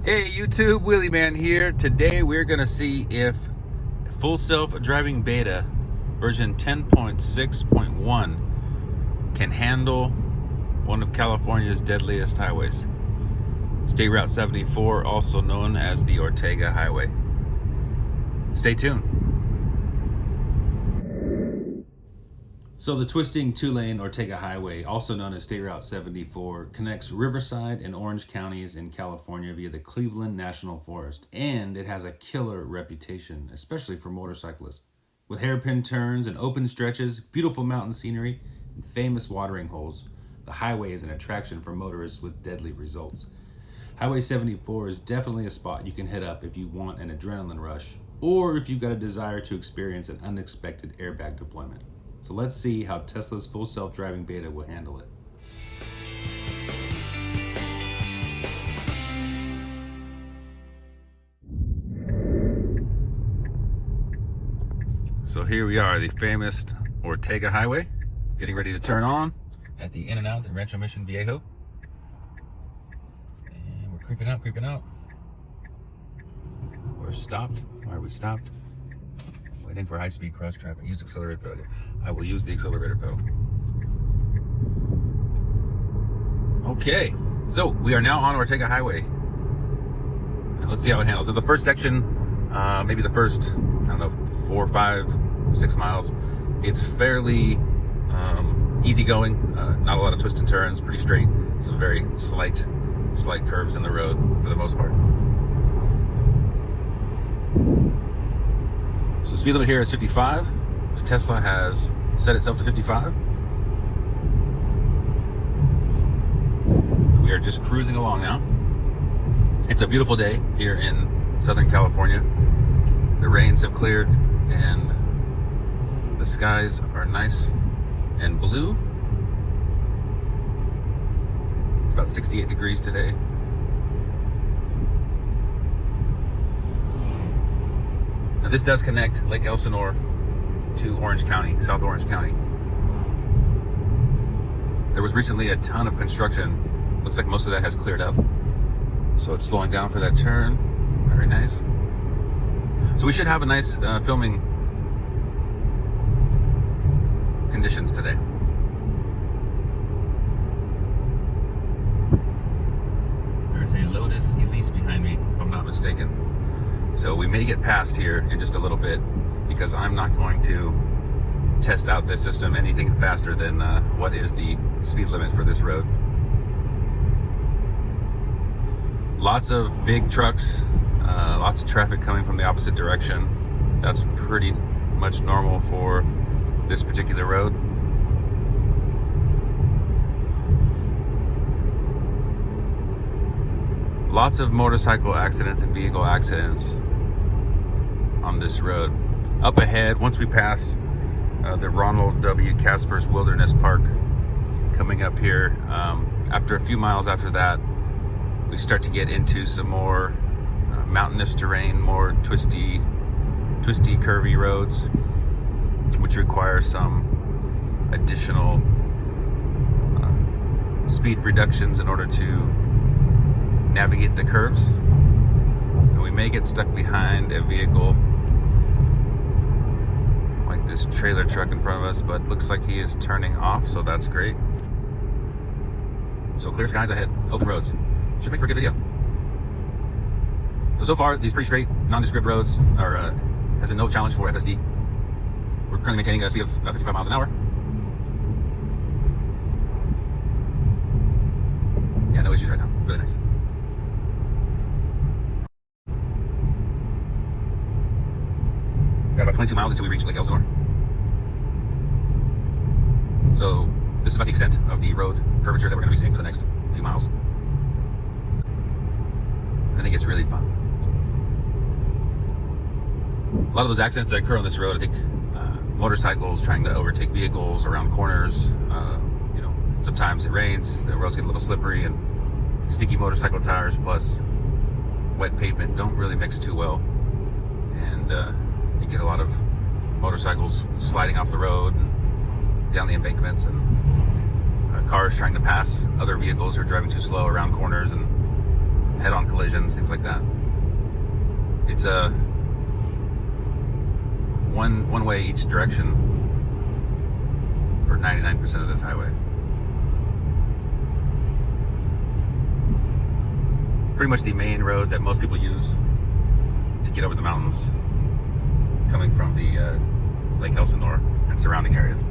Hey YouTube, Willie Man here. Today we're gonna see if full self-driving beta version 10.6.1 can handle one of California's deadliest highways. State Route 74, also known as the Ortega Highway. Stay tuned. So the twisting two-lane Ortega Highway, also known as State Route 74, connects Riverside and Orange counties in California via the Cleveland National Forest, and it has a killer reputation, especially for motorcyclists. With hairpin turns and open stretches, beautiful mountain scenery, and famous watering holes, the highway is an attraction for motorists with deadly results. Highway 74 is definitely a spot you can hit up if you want an adrenaline rush, or if you've got a desire to experience an unexpected airbag deployment. So let's see how Tesla's full self-driving beta will handle it. So here we are, the famous Ortega Highway, getting ready to turn on at the In-N-Out in Rancho Mission Viejo. And we're creeping out. We're stopped. Why are we stopped? Waiting for high-speed cross traffic. Use accelerator pedal. I will use the accelerator pedal. Okay, so we are now on Ortega Highway. And let's see how it handles. So the first section, maybe the first, I don't know, 4, 5, 6 miles, it's fairly easygoing. Not a lot of twists and turns, pretty straight. Some very slight curves in the road for the most part. So speed limit here is 55. The Tesla has set itself to 55. We are just cruising along now. It's a beautiful day here in Southern California. The rains have cleared and the skies are nice and blue. It's about 68 degrees today. Now this does connect Lake Elsinore to Orange County, South Orange County. There was recently a ton of construction. Looks like most of that has cleared up. So it's slowing down for that turn. Very nice. So we should have a nice filming conditions today. There's a Lotus Elise behind me, if I'm not mistaken. So we may get past here in just a little bit because I'm not going to test out this system anything faster than what is the speed limit for this road. Lots of big trucks, lots of traffic coming from the opposite direction. That's pretty much normal for this particular road. Lots of motorcycle accidents and vehicle accidents on this road. Up ahead, once we pass the Ronald W. Casper's Wilderness Park, coming up here, after a few miles after that, we start to get into some more mountainous terrain, more twisty, curvy roads, which require some additional speed reductions in order to navigate the curves. And we may get stuck behind a vehicle like this trailer truck in front of us, but looks like he is turning off, so that's great. So clear skies ahead, open roads. Should make for a good video. So far, these pretty straight, nondescript roads has been no challenge for FSD. We're currently maintaining a speed of 55 miles an hour. Yeah, no issues right now. Really nice. Got about 22 miles until we reach Lake Elsinore. So this is about the extent of the road curvature that we're going to be seeing for the next few miles. And then it gets really fun. A lot of those accidents that occur on this road, I think motorcycles trying to overtake vehicles around corners. You know, sometimes it rains, the roads get a little slippery, and sticky motorcycle tires plus wet pavement don't really mix too well. And you get a lot of motorcycles sliding off the road and down the embankments, and cars trying to pass other vehicles who are driving too slow around corners, and head-on collisions, things like that. It's a one way each direction for 99% of this highway. Pretty much the main road that most people use to get over the mountains, coming from the Lake Elsinore and surrounding areas.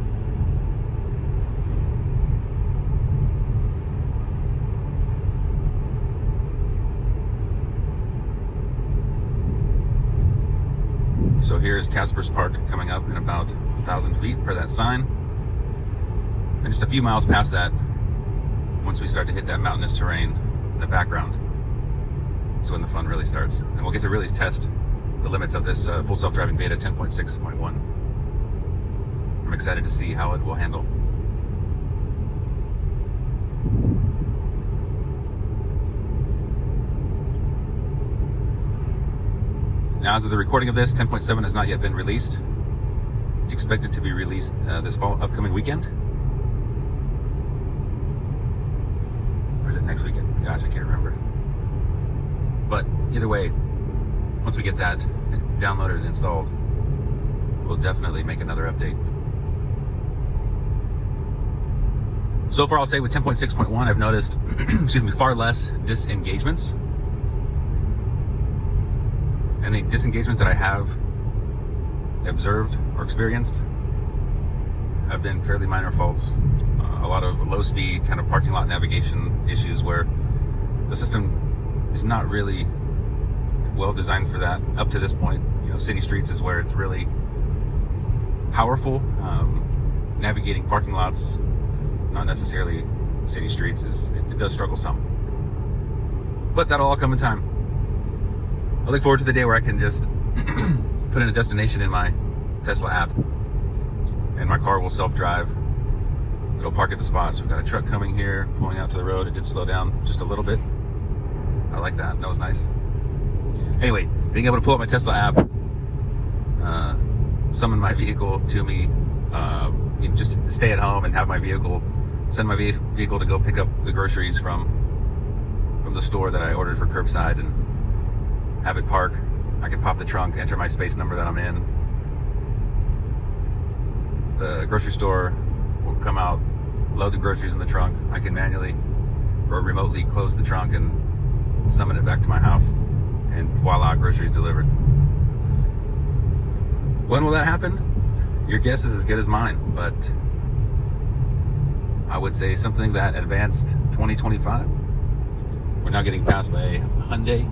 So here's Casper's Park coming up in about 1,000 feet per that sign. And just a few miles past that, once we start to hit that mountainous terrain in the background, that's when the fun really starts. And we'll get to really test the limits of this full self-driving beta 10.6.1. I'm excited to see how it will handle. Now, as of the recording of this, 10.7 has not yet been released. It's expected to be released this upcoming weekend. Or is it next weekend? Gosh, I can't remember. But either way, once we get that downloaded and installed, we'll definitely make another update. So far, I'll say with 10.6.1, I've noticed, far less disengagements. And the disengagements that I have observed or experienced have been fairly minor faults. A lot of low speed kind of parking lot navigation issues where the system is not really well designed for that up to this point. City streets is where it's really powerful. Navigating parking lots, not necessarily city streets, it does struggle some. But that'll all come in time. I look forward to the day where I can just put in a destination in my Tesla app and my car will self-drive. It'll park at the spot. So we've got a truck coming here, pulling out to the road. It did slow down just a little bit. I like that. That was nice. Anyway, being able to pull up my Tesla app, summon my vehicle to me, just stay at home and have my vehicle, send my vehicle to go pick up the groceries from the store that I ordered for curbside and have it park. I can pop the trunk, enter my space number that I'm in. The grocery store will come out, load the groceries in the trunk. I can manually or remotely close the trunk and summon it back to my house. And voila, groceries delivered. When will that happen? Your guess is as good as mine, but I would say something that advanced 2025. We're now getting passed by a Hyundai.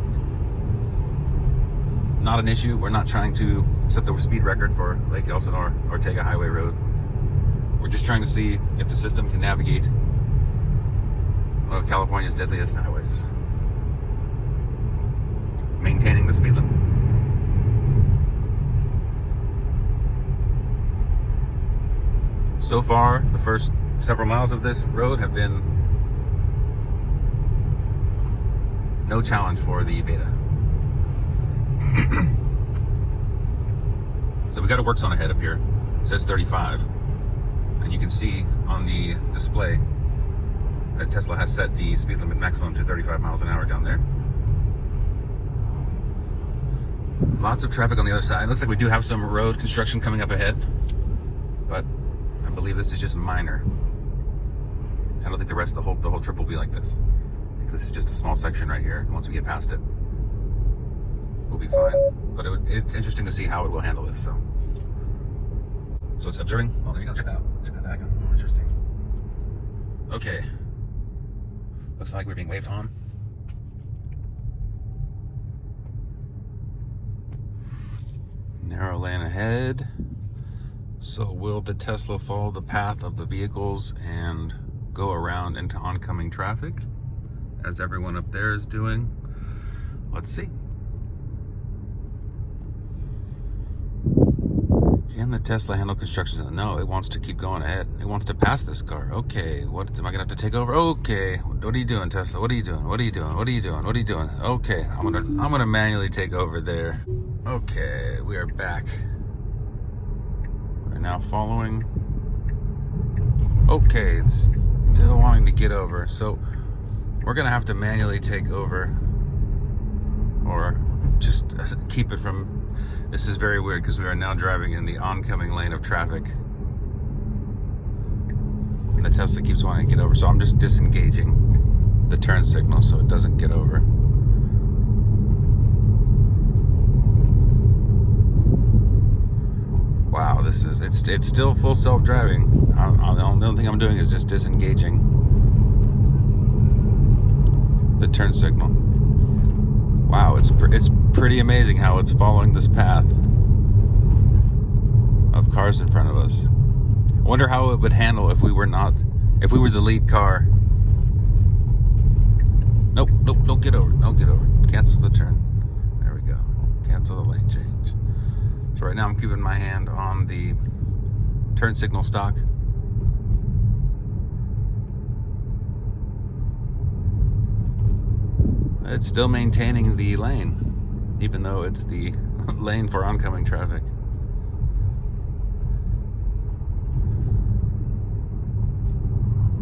Not an issue. We're not trying to set the speed record for Lake Elsinore Ortega Highway Road. We're just trying to see if the system can navigate one of California's deadliest highways, maintaining the speed limit. So far, the first several miles of this road have been no challenge for the Beta. So we got a work zone ahead up here. It says 35. And you can see on the display that Tesla has set the speed limit maximum to 35 miles an hour down there. Lots of traffic on the other side. Looks like we do have some road construction coming up ahead, but I believe this is just minor. I don't think the rest, the whole trip will be like this. I think this is just a small section right here. Once we get past it, we'll be fine. But it's interesting to see how it will handle this. So it's observing. Oh, there you go. Check that out. Check that icon. Oh, interesting. Okay. Looks like we're being waved on. Narrow lane ahead. So will the Tesla follow the path of the vehicles and go around into oncoming traffic as everyone up there is doing? Let's see. Can the Tesla handle construction? No, it wants to keep going ahead. It wants to pass this car. Okay, what am I gonna have to take over? Okay, what are you doing, Tesla? What are you doing? What are you doing? What are you doing? What are you doing? Okay, I'm gonna manually take over there. Okay, we are back. We're now following. Okay, it's still wanting to get over. So we're gonna have to manually take over keep it from, this is very weird because we are now driving in the oncoming lane of traffic. And the Tesla keeps wanting to get over, so I'm just disengaging the turn signal so it doesn't get over. Wow, this is, it's still full self-driving. The only thing I'm doing is just disengaging the turn signal. Wow, it's pretty amazing how it's following this path of cars in front of us. I wonder how it would handle if we were the lead car. Nope, don't get over, don't get over. Cancel the turn. There we go. Cancel the lane change. So right now I'm keeping my hand on the turn signal stalk. It's still maintaining the lane, even though it's the lane for oncoming traffic.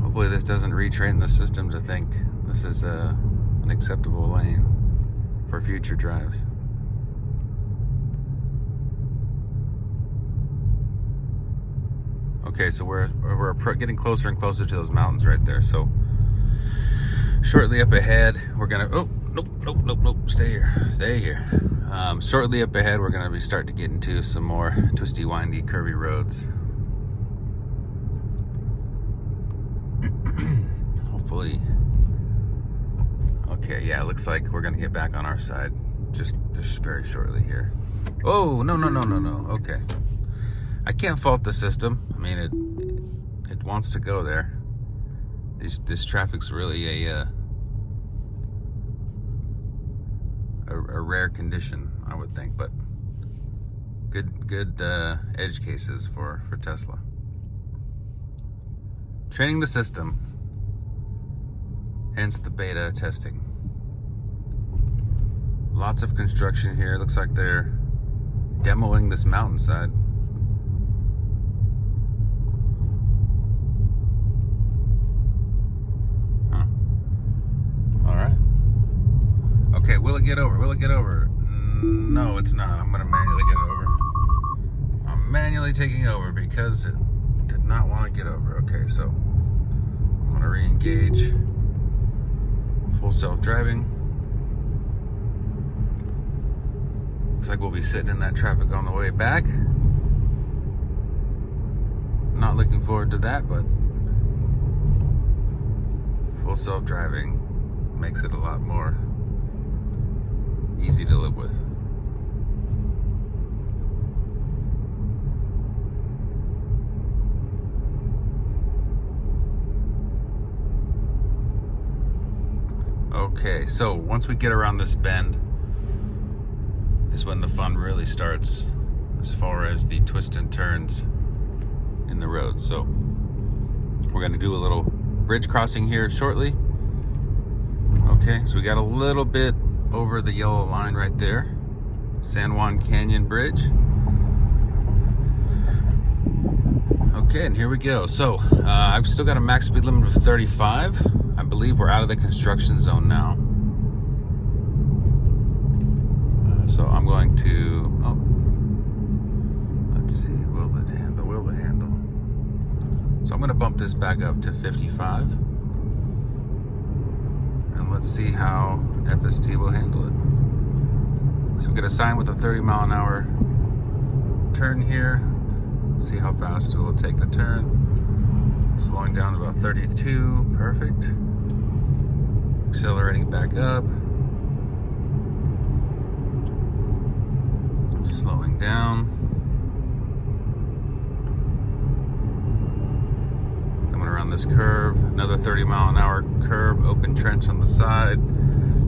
Hopefully this doesn't retrain the system to think this is an acceptable lane for future drives. Okay, so we're getting closer and closer to those mountains right there. So shortly up ahead, we're gonna, oh, nope, stay here. Shortly up ahead, we're gonna be starting to get into some more twisty, windy, curvy roads. Hopefully. Okay, yeah, it looks like we're gonna get back on our side just very shortly here. Oh, no, okay. I can't fault the system. I mean, it wants to go there. This traffic's really a rare condition, I would think, but good edge cases for Tesla. Training the system, hence the beta testing. Lots of construction here. Looks like they're demoing this mountainside. Okay, will it get over? Will it get over? No, it's not. I'm going to manually get it over. I'm manually taking over because it did not want to get over. Okay, so I'm going to re-engage full self-driving. Looks like we'll be sitting in that traffic on the way back. Not looking forward to that, but full self-driving makes it a lot more easy to live with. Okay, so once we get around this bend is when the fun really starts as far as the twists and turns in the road. So we're going to do a little bridge crossing here shortly. Okay, so we got a little bit over the yellow line right there, San Juan Canyon Bridge. Okay, and here we go. So I've still got a max speed limit of 35. I believe we're out of the construction zone now. So I'm going to, let's see, will it handle? So I'm going to bump this back up to 55. And let's see how FSD will handle it. So we get a sign with a 30-mile-an-hour turn here. Let's see how fast it will take the turn. Slowing down to about 32, perfect. Accelerating back up. Slowing down. Coming around this curve, another 30-mile-an-hour curve, open trench on the side.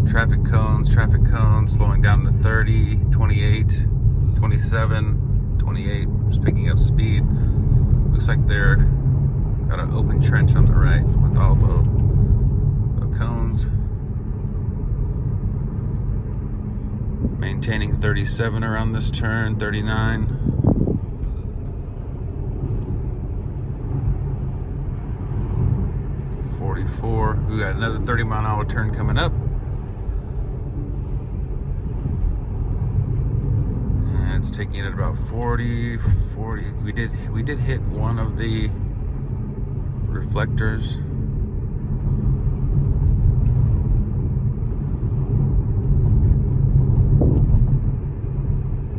Traffic cones, slowing down to 30, 28, 27, 28, just picking up speed. Looks like they're got an open trench on the right with all the cones. Maintaining 37 around this turn, 39. We got another 30-mile-an-hour turn coming up. it's taking it at about 40. We did hit one of the reflectors.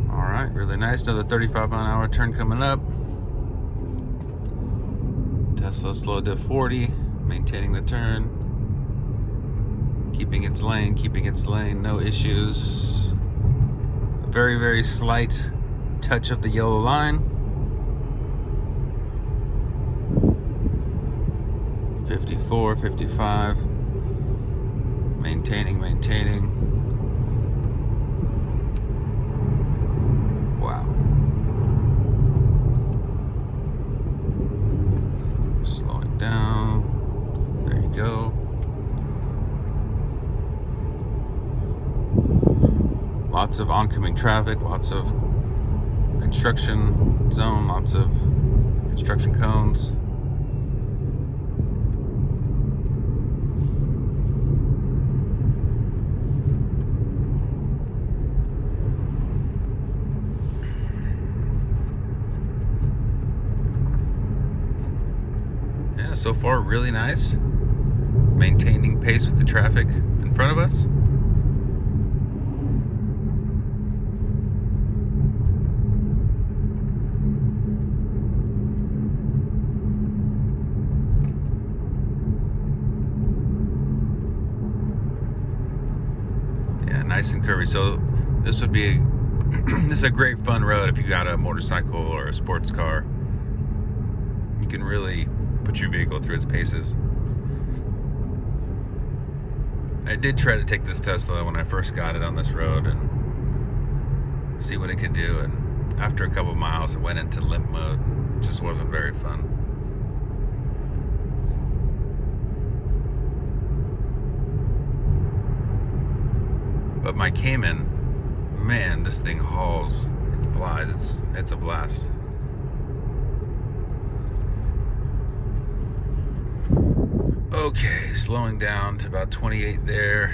All right, really nice. Another 35-mile-an-hour turn coming up. Tesla slowed to 40, maintaining the turn, keeping its lane, no issues. A very, very slight touch of the yellow line. 54, 55, maintaining. Wow. Slowing down. There you go. Lots of oncoming traffic, lots of construction zone, lots of construction cones. Yeah, so far really nice. Maintaining pace with the traffic in front of us. Nice and curvy. So this would be this is a great fun road if you got a motorcycle or a sports car. You can really put your vehicle through its paces. I did try to take this Tesla when I first got it on this road and see what it could do, and after a couple miles it went into limp mode. It just wasn't very fun. But my Cayman, man, this thing hauls. It flies. It's a blast. Okay, slowing down to about 28 there.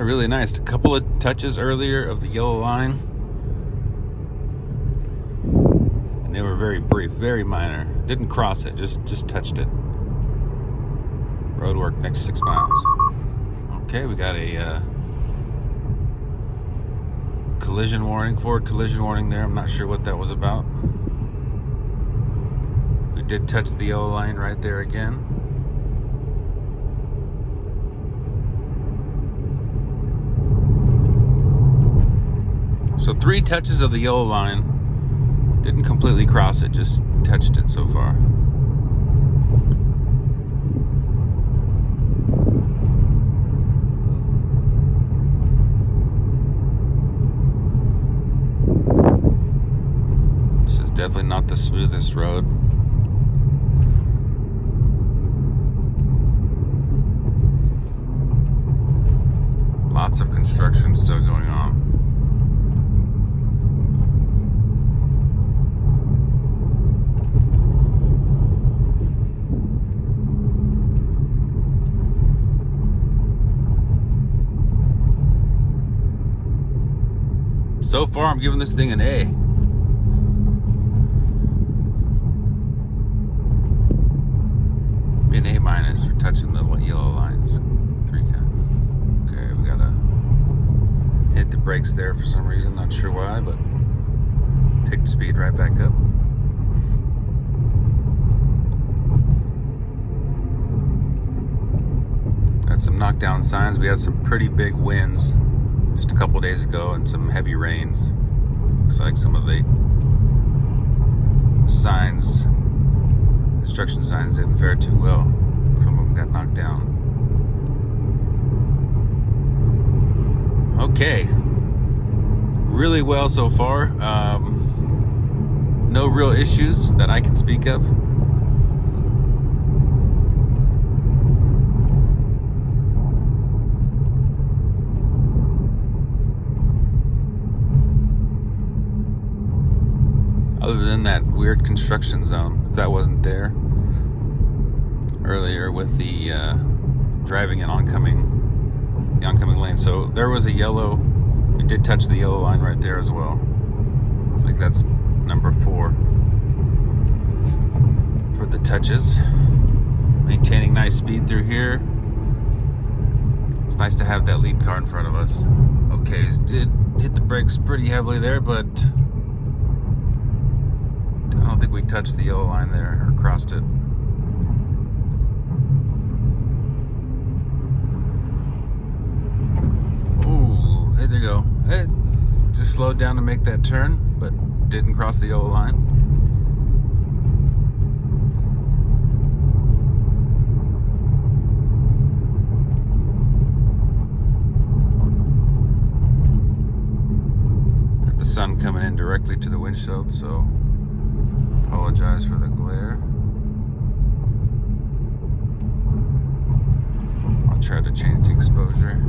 Really nice. A couple of touches earlier of the yellow line, and they were very brief, very minor. Didn't cross it, just touched it. Road work next 6 miles. Okay, we got a collision warning, forward collision warning there. I'm not sure what that was about. We did touch the yellow line right there again. So 3 touches of the yellow line. Didn't completely cross it, just touched it so far. This is definitely not the smoothest road. Lots of construction still going on. So far, I'm giving this thing an A. Be an A- for touching the yellow lines 3 times. Okay, we gotta hit the brakes there for some reason, not sure why, but picked speed right back up. Got some knockdown signs. We had some pretty big winds just a couple days ago and some heavy rains. Looks like some of the signs, construction signs, didn't fare too well. Some of them got knocked down. Okay, really well so far. No real issues that I can speak of. in that weird construction zone. If that wasn't there earlier with the driving and the oncoming lane. So there was a yellow. We did touch the yellow line right there as well. I think that's number 4 for the touches. Maintaining nice speed through here. It's nice to have that lead car in front of us. Okay, did hit the brakes pretty heavily there, but I don't think we touched the yellow line there or crossed it. Ooh, there you go. It just slowed down to make that turn, but didn't cross the yellow line. The sun coming in directly to the windshield, so apologize for the glare. I'll try to change the exposure.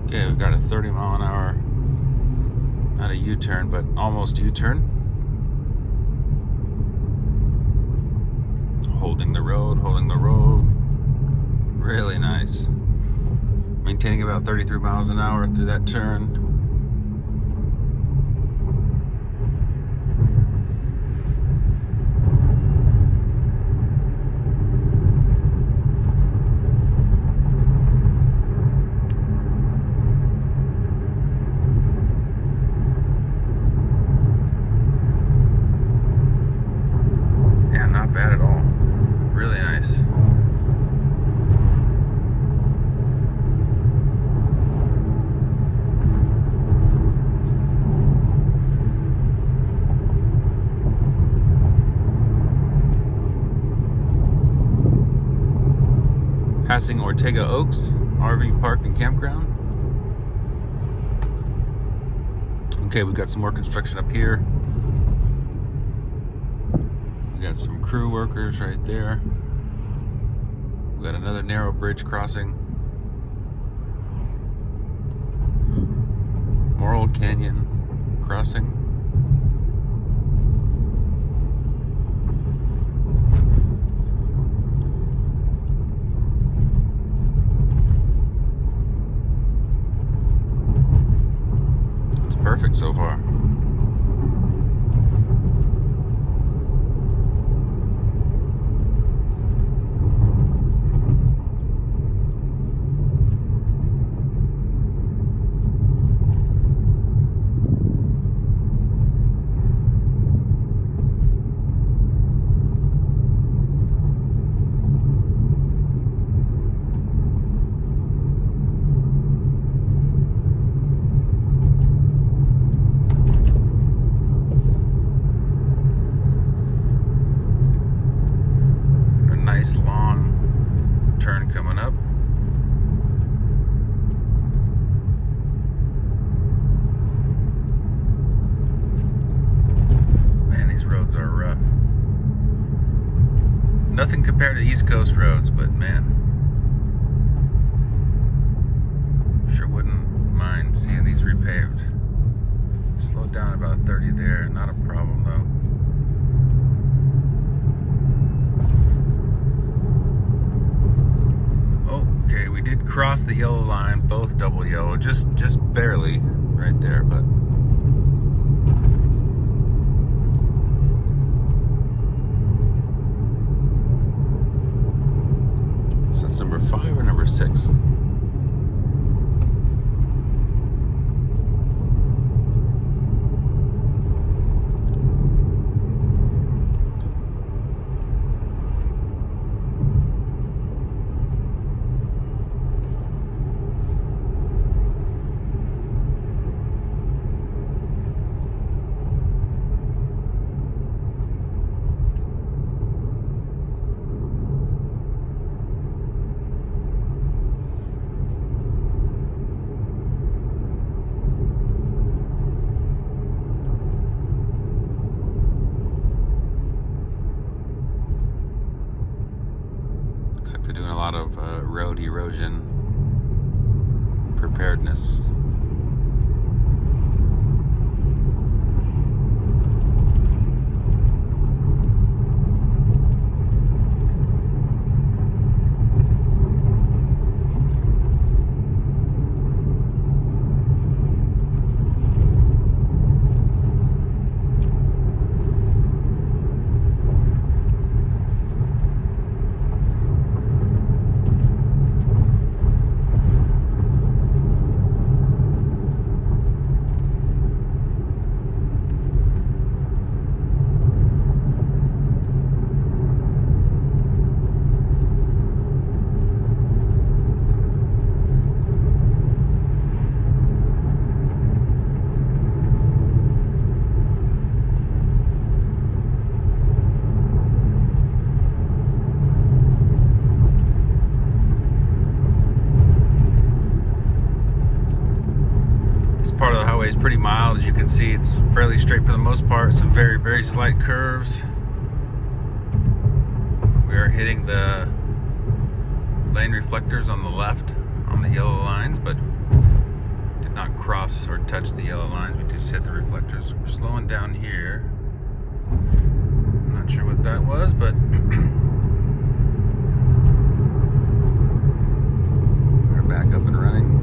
Okay, we've got a 30 mile an hour, not a U-turn, but almost U-turn. Holding the road, really nice. Maintaining about 33 miles an hour through that turn. Yeah, not bad at all. Really nice. Passing Ortega Oaks RV Park and Campground. Okay, we've got some more construction up here. We got some crew workers right there. We got another narrow bridge crossing. More Old Canyon crossing. It's perfect so far. Nice long turn coming up. Man, these roads are rough. Nothing compared to East Coast roads, but man, sure wouldn't mind seeing these repaved. Slowed down about 30 there, not a problem though. Okay, we did cross the yellow line, both double yellow, just barely right there, but so that's number 5 or number 6? road erosion preparedness. Part of the highway is pretty mild. As you can see, it's fairly straight for the most part. Some very, very slight curves. We are hitting the lane reflectors on the left on the yellow lines, but did not cross or touch the yellow lines. We just hit the reflectors. We're slowing down here. I'm not sure what that was, but we're back up and running.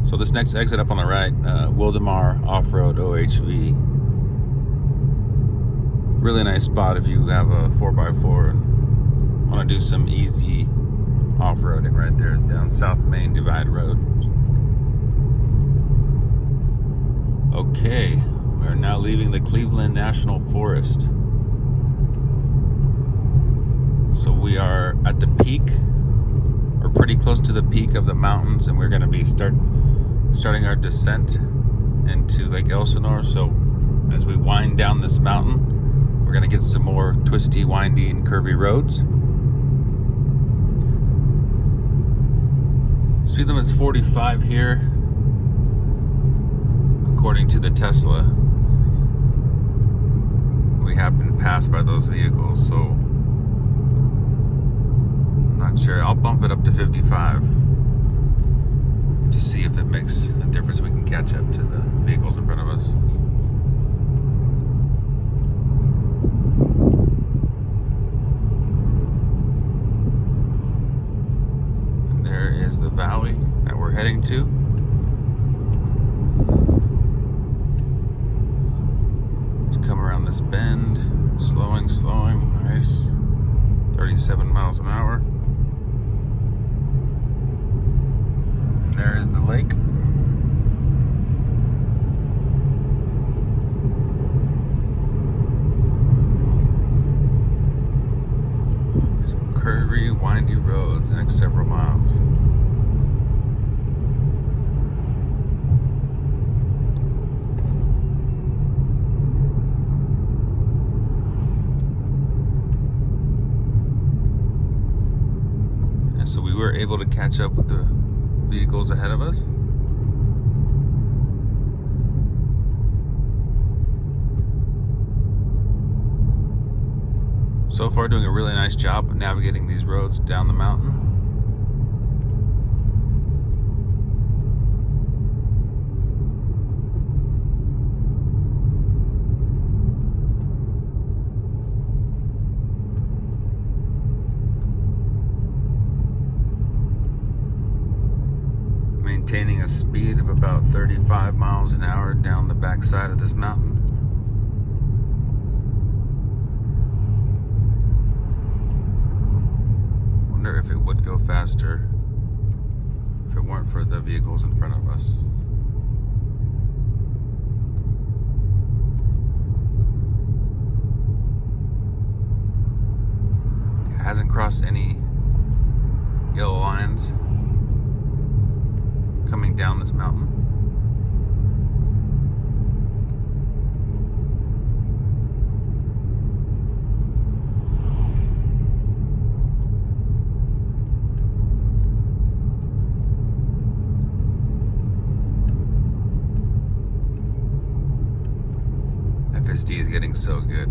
So this next exit up on the right, Wildemar Off-Road OHV. Really nice spot if you have a 4x4 and want to do some easy off-roading right there down South Main Divide Road. Okay, we are now leaving the Cleveland National Forest. So we are at the peak, or pretty close to the peak of the mountains, and we're going to be starting our descent into Lake Elsinore. So as we wind down this mountain, we're going to get some more twisty, windy, and curvy roads. Speed limit's 45 here, according to the Tesla. We have been passed by those vehicles, so I'm not sure. I'll bump it up to 55 to see if it makes a difference. We can catch up to the vehicles in front of us. And there is the valley that we're heading to. To come around this bend, slowing, nice, 37 miles an hour. There is the lake. Some curvy, windy roads the next several miles. And so we were able to catch up with the vehicles ahead of us. So far doing a really nice job of navigating these roads down the mountain. Maintaining a speed of about 35 miles an hour down the backside of this mountain. Wonder if it would go faster if it weren't for the vehicles in front of us. hasn't crossed any yellow lines coming down this mountain. FSD is getting so good.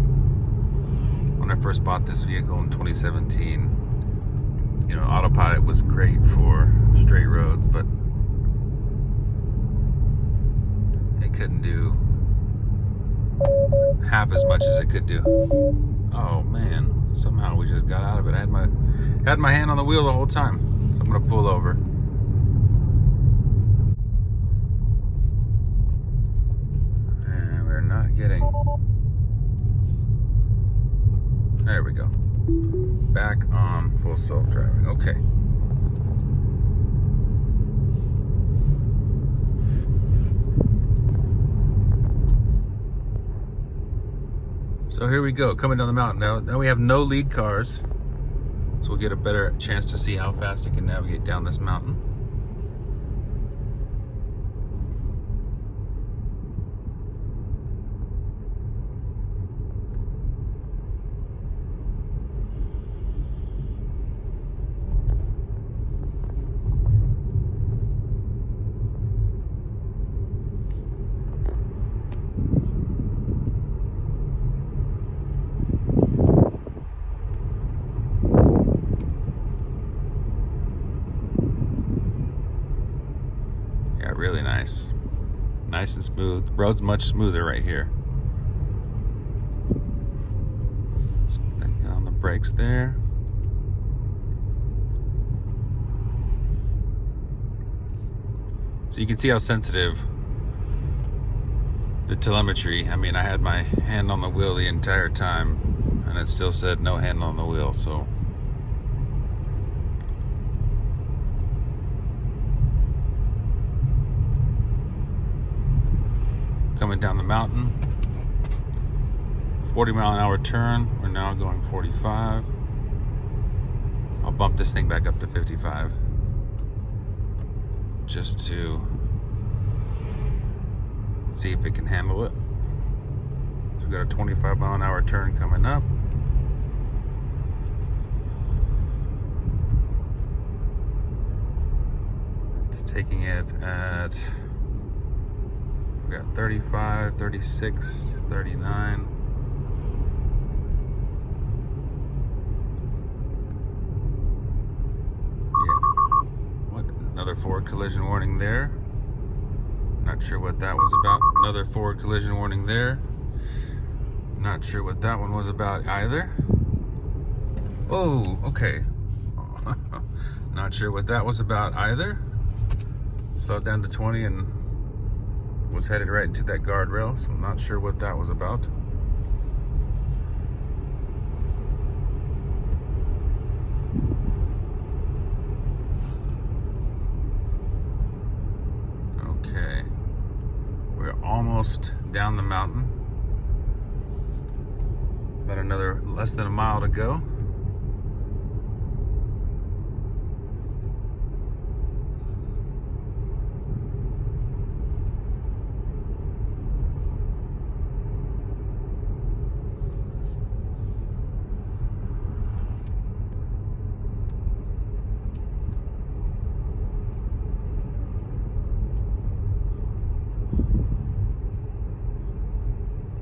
When I first bought this vehicle in 2017, you know, autopilot was great for straight roads, but it couldn't do half as much as it could do. Oh man, somehow we just got out of it. I had my hand on the wheel the whole time. So I'm gonna pull over. And we're not getting... There we go. Back on full self-driving. Okay. So here we go, coming down the mountain. Now we have no lead cars, so we'll get a better chance to see how fast it can navigate down this mountain. Yeah, really nice. Nice and smooth. The road's much smoother right here. Just on the brakes there. So you can see how sensitive the telemetry. I mean, I had my hand on the wheel the entire time and it still said no hand on the wheel, so coming down the mountain, 40-mile-an-hour turn. We're now going 45. I'll bump this thing back up to 55 just to see if it can handle it. So we've got a 25-mile-an-hour turn coming up. It's taking it at... We got 35, 36, 39. Yeah. What? Another forward collision warning there. Not sure what that was about. Another forward collision warning there. Not sure what that one was about either. Oh, okay. Not sure what that was about either. Slowed down to 20 and was headed right into that guardrail, so I'm not sure what that was about. Okay, we're almost down the mountain. About another less than a mile to go.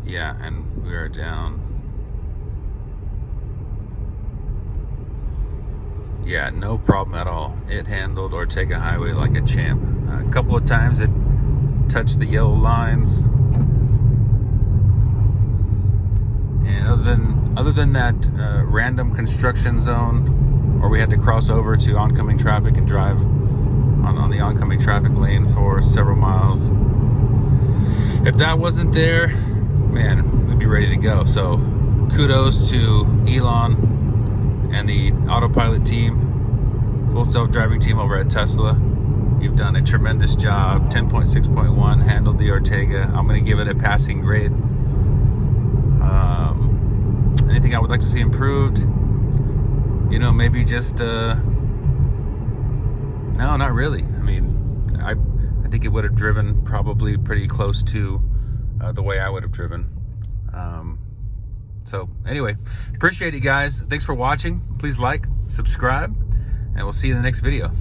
Yeah, and we are down. Yeah, no problem at all. It handled Ortega Highway like a champ. A couple of times it touched the yellow lines. And other than that random construction zone, or we had to cross over to oncoming traffic and drive on the oncoming traffic lane for several miles. If that wasn't there, man, we'd be ready to go. So kudos to Elon and the autopilot team, full self-driving team over at Tesla. You've done a tremendous job. 10.6.1 handled the Ortega. I'm going to give it a passing grade. Anything I would like to see improved? you know, maybe just no, not really. I mean, I think it would have driven probably pretty close to the way I would have driven. So anyway, appreciate you guys. Thanks for watching. Please like, subscribe, and we'll see you in the next video.